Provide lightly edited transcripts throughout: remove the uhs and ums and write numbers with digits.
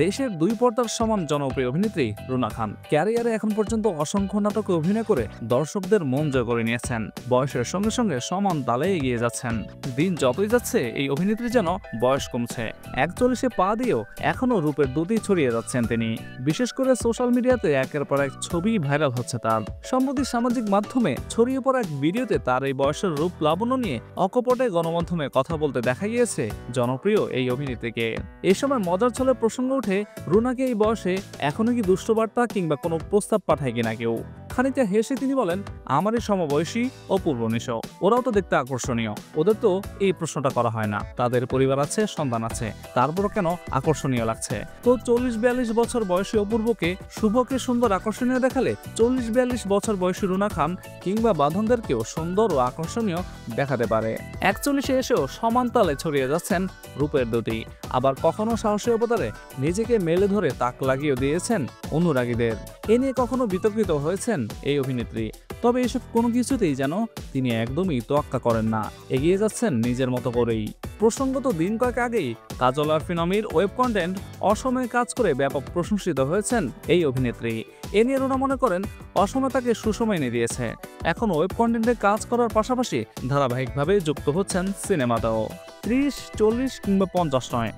দেশের দুই পর্দার সমান জনপ্রিয় অভিনেত্রী রুনা খান ক্যারিয়ারে এখন পর্যন্ত অসংখ্য নাটকে অভিনয় করে দর্শকদের মন জয় করে নিয়েছেন। বয়সের সঙ্গে সঙ্গে সমান তালে এগিয়ে যাচ্ছেন। দিন যতই যাচ্ছে এই অভিনেত্রী যেন বয়স কমছে। 41-এ পা দিয়েও এখনও রূপের দুধই ছড়িয়ে যাচ্ছেন তিনি। বিশেষ করে সোশ্যাল মিডিয়াতে একের পর এক ছবি ভাইরাল হচ্ছে তার। সম্প্রতি সামাজিক মাধ্যমে ছড়িয়ে পড়া এক ভিডিওতে তার এই বয়সের রূপ লাবণ্য নিয়ে অকপটে গণমাধ্যমে কথা বলতে দেখা গিয়েছে জনপ্রিয় এই অভিনেত্রীকে। এ সময় মজার ছলে প্রসঙ্গ উঠে রুনাকে এই বয়সে এখনো কি দুষ্টবার্তা কিংবা কোনো প্রস্তাব পাঠায় কিনা কেউ। খানিকটা হেসে তিনি বলেন, আমারই সমবয়সী অপূর্ব নিশো, ওরাও তো দেখতে আকর্ষণীয়, ওদের তো এই প্রশ্নটা করা হয় না, তাদের পরিবার আছে, সন্তান আছে, তারপরও কেন আকর্ষণীয় লাগছে। তো 40-42 বছর বয়সী অপূর্বকে শুভকে সুন্দর আকর্ষণীয় দেখালে 40-42 বছর বয়সী রুনা খান কিংবা বাঁধনদেরকেও সুন্দর ও আকর্ষণীয় দেখাতে পারে। 41-এ এসেও সমান তালে ছড়িয়ে যাচ্ছেন রূপের দুটি। আবার কখনো সাহসী অবতারে নিজেকে মেলে ধরে তাক লাগিয়ে দিয়েছেন অনুরাগীদের। এ নিয়ে কখনো বিতর্কিত হয়েছেন এই অভিনেত্রী। তবে এসব কোনো কিছুতেই যেন তিনি একদমই তোয়াক্কা করেন না, এগিয়ে যাচ্ছেন নিজের মতো করেই। প্রসঙ্গত দিন কয়েক আগেই কাজল আরফিন আমির ওয়েব কন্টেন্ট অসময়ে কাজ করে ব্যাপক প্রশংসিত হয়েছেন এই অভিনেত্রী। এ নিয়ে রুনা মনে করেন অসময় তাকে সুসময় এনে দিয়েছে। এখন ওয়েব কন্টেন্টে কাজ করার পাশাপাশি ধারাবাহিকভাবে যুক্ত হচ্ছেন সিনেমাতেও। 30, 40 কিংবা 50 নয়,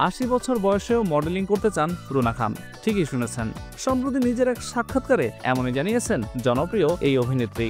80 বছর বয়সেও মডেলিং করতে চান রুনা খান। ঠিকই শুনেছেন, সম্প্রতি নিজের এক সাক্ষাৎকারে এমনই জানিয়েছেন জনপ্রিয় এই অভিনেত্রী।